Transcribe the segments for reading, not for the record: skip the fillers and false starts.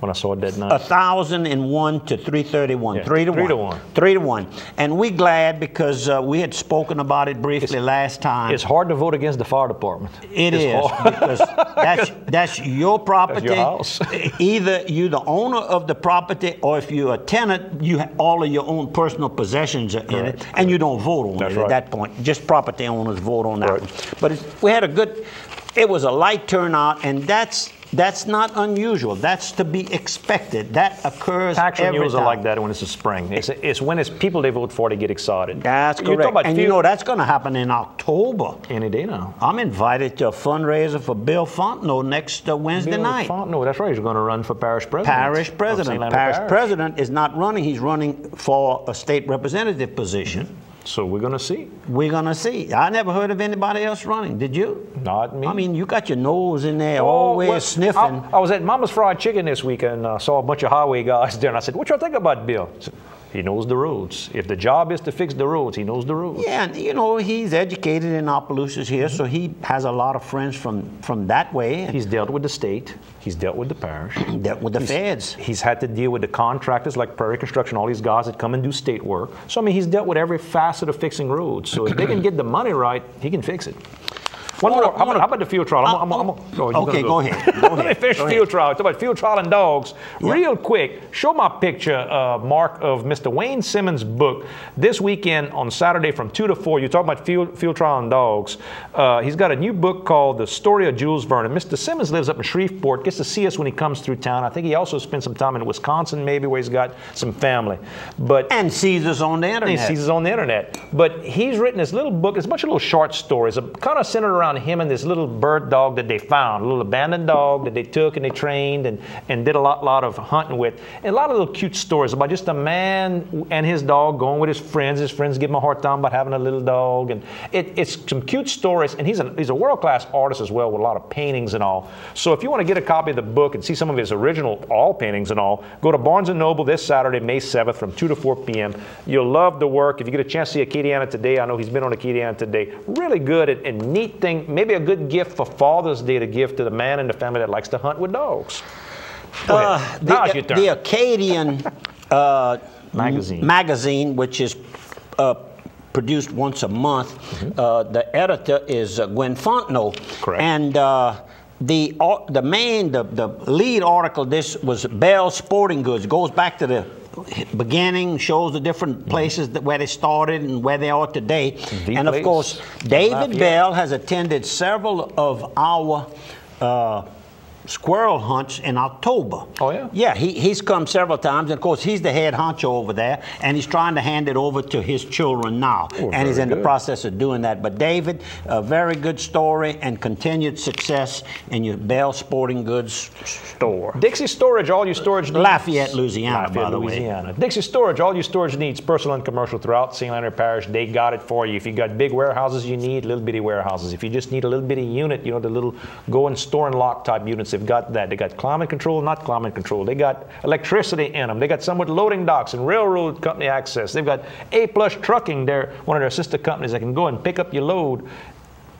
when I saw it that night. 1,001 to 331. Yeah, 3 to 1. 3 to 1. 3 to 1. And we're glad because we had spoken about it briefly last time. It's hard to vote against the fire department. It is, because that's your property. That's your house. Either you're the owner of the property, or if you're a tenant, you have all of your own personal possessions are in it, and you don't vote on it at that point. Just property owners vote on that one. But we had it was a light turnout, and that's not unusual. That's to be expected. That occurs Tax every renewals time. are like that when it's the spring. It's when it's people they vote for, they get excited. That's correct. And you know that's going to happen in October. Any day now. I'm invited to a fundraiser for Bill Fontenot next Wednesday night. Fontenot, that's right. He's going to run for parish president. Parish president. Parish president is not running. He's running for a state representative position. So we're going to see. We're going to see. I never heard of anybody else running. Did you? Not me. I mean, you got your nose in there always sniffing. I was at Mama's Fried Chicken this weekend and saw a bunch of highway guys there. And I said, what y'all think about Bill? I said, he knows the roads. If the job is to fix the roads, he knows the roads. Yeah, and you know, he's educated in Opelousas here, so he has a lot of friends from that way. He's dealt with the state. He's dealt with the parish. Dealt with the feds. He's had to deal with the contractors like Prairie Construction, all these guys that come and do state work. So, I mean, he's dealt with every facet of fixing roads. So if they can get the money right, he can fix it. One more. How about the field trial? Okay, go ahead. Let me finish field trial. Talk about field trial and dogs. Yep. Real quick, show my picture, Mark, of Mr. Wayne Simmons' book this weekend on Saturday from 2 to 4. You talk about field trial and dogs. He's got a new book called The Story of Jules Vernon. Mr. Simmons lives up in Shreveport, gets to see us when he comes through town. I think he also spent some time in Wisconsin, maybe, where he's got some family. And sees us on the internet. He sees us on the internet. But he's written this little book. It's a bunch of little short stories, kind of centered around him and this little bird dog that they found, a little abandoned dog that they took and they trained and did a lot of hunting with. And a lot of little cute stories about just a man and his dog going with his friends. His friends give him a hard time about having a little dog. And it's some cute stories. And he's a world-class artist as well with a lot of paintings and all. So if you want to get a copy of the book and see some of his original all paintings and all, go to Barnes & Noble this Saturday, May 7th from 2 to 4 p.m. You'll love the work. If you get a chance to see Acadiana Today, I know he's been on Acadiana Today. Really good and neat thing. Maybe a good gift for Father's Day to give to the man in the family that likes to hunt with dogs. The Acadian magazine, which is produced once a month, the editor is Gwen Fontenot. Correct. And the lead article, this was Bell Sporting Goods, goes back to the beginning, shows the different places where they started and where they are today. And of course, David Bell has attended several of our squirrel hunts in October. Oh, yeah? Yeah, he's come several times. And of course, he's the head honcho over there, and he's trying to hand it over to his children now. Oh, and he's in the process of doing that. But David, a very good story and continued success in your Bell Sporting Goods store. Dixie Storage, all your storage needs. Lafayette, Louisiana, by the way. Dixie Storage, all your storage needs, personal and commercial throughout St. Leonard Parish. They got it for you. If you got big warehouses, you need little bitty warehouses. If you just need a little bitty unit, you know, the little go and store and lock type units, they've got that. They got climate control, not climate control. They got electricity in them. They got some with loading docks and railroad company access. They've got A+ Trucking. They're one of their sister companies that can go and pick up your load.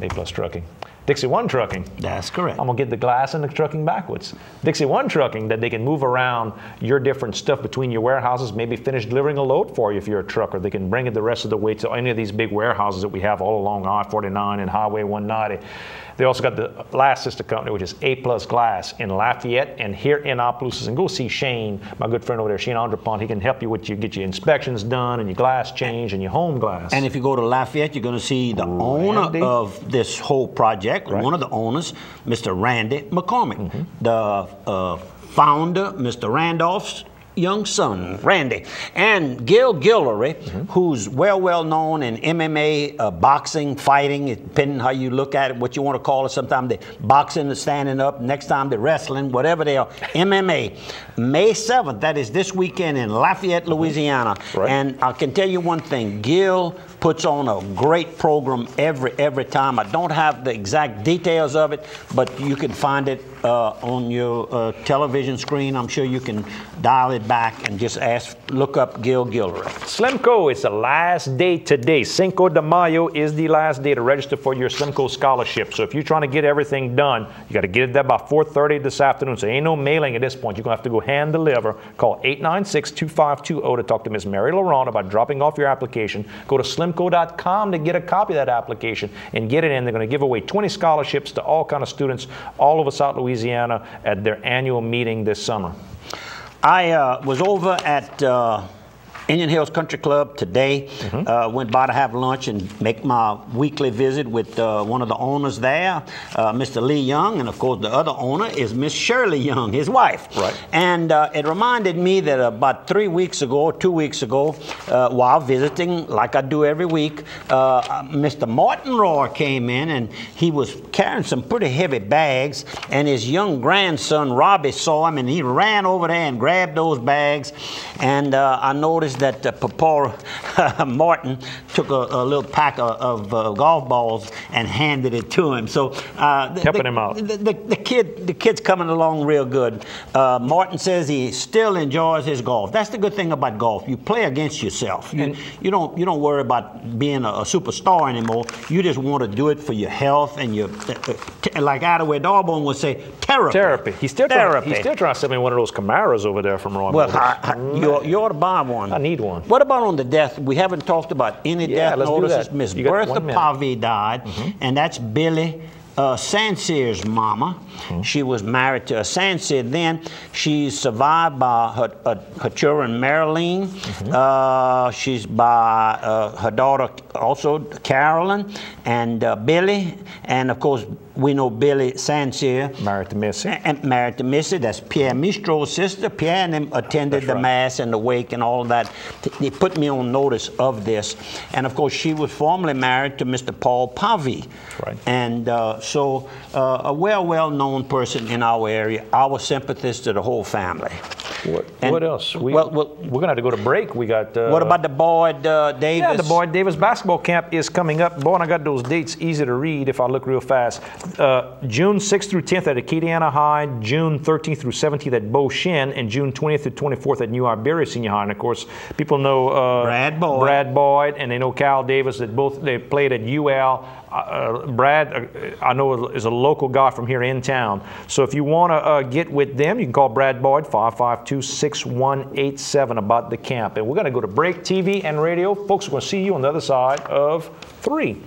A+ Trucking. Dixie One Trucking. That's correct. I'm going to get the glass and the trucking backwards. Dixie One Trucking, that they can move around your different stuff between your warehouses, maybe finish delivering a load for you if you're a trucker. They can bring it the rest of the way to any of these big warehouses that we have all along I-49 and Highway 190. They also got the last sister company, which is A+ Glass in Lafayette and here in Opelousas. And go see Shane, my good friend over there, Shane Andrepont. He can help you with get your inspections done and your glass change and your home glass. And if you go to Lafayette, you're going to see the owner of this whole project, one of the owners, Mr. Randy McCormick. The founder, Mr. Randolph's young son, Randy, and Gil Guillory, who's well known in MMA, boxing, fighting, depending how you look at it, what you want to call it. Sometimes they boxing and standing up, next time they're wrestling, whatever they are. MMA, May 7th, that is this weekend in Lafayette, Louisiana. And I can tell you one thing, Gil puts on a great program every time. I don't have the exact details of it, but you can find it on your television screen. I'm sure you can dial it back and just look up Gil Gilroy. Slimco, it's the last day today. Cinco de Mayo is the last day to register for your Slimco scholarship. So if you're trying to get everything done, you got to get it there by 4:30 this afternoon. So ain't no mailing at this point. You're going to have to go hand deliver. Call 896-2520 to talk to Miss Mary Laurent about dropping off your application. Go to slimco.com to get a copy of that application and get it in. They're going to give away 20 scholarships to all kind of students all over South Louisiana at their annual meeting this summer. I was over at Indian Hills Country Club today. Went by to have lunch and make my weekly visit with one of the owners there, Mr. Lee Young, and of course the other owner is Miss Shirley Young, his wife. Right. And it reminded me that about 2 weeks ago, while visiting, like I do every week, Mr. Martin Roy came in and he was carrying some pretty heavy bags, and his young grandson Robbie saw him and he ran over there and grabbed those bags, and I noticed that Papa Martin took a little pack of golf balls and handed it to him. So helping him out. The kid's coming along real good. Martin says he still enjoys his golf. That's the good thing about golf. You play against yourself. You don't worry about being a superstar anymore. You just want to do it for your health and your like Attaway Darbone would say, therapy. He's still trying to sell me one of those Camaros over there from Roy. Well, you ought to buy one. I need one. What about on the death? We haven't talked about any death notices. Miss Bertha Pavey died, and that's Billy Sansier's mama. She was married to a Sansier then. She's survived by her children, Marilyn. She's by her daughter also, Carolyn, and Billy. And of course, we know Billy Sansier. Married to Missy. And married to Missy. That's Pierre Mistro's sister. Pierre and them attended the mass and the wake and all of that. They put me on notice of this. And of course, she was formerly married to Mr. Paul Pavey. Right. And so a well-known person in our area. Our sympathies to the whole family. What else? We're going to have to go to break. We got. What about the Boyd Davis? Yeah, the Boyd Davis basketball camp is coming up. Boy, I got those dates easy to read if I look real fast. June 6th through 10th at Acadiana High, June 13th through 17th at Beau Chene, and June 20th through 24th at New Iberia Senior High. And of course, people know Brad Boyd, and they know Cal Davis. They played at UL. Brad, I know, is a local guy from here in town. So if you want to get with them, you can call Brad Boyd, 552-6187 about the camp. And we're going to go to break. TV and radio. Folks, we're going to see you on the other side of 3.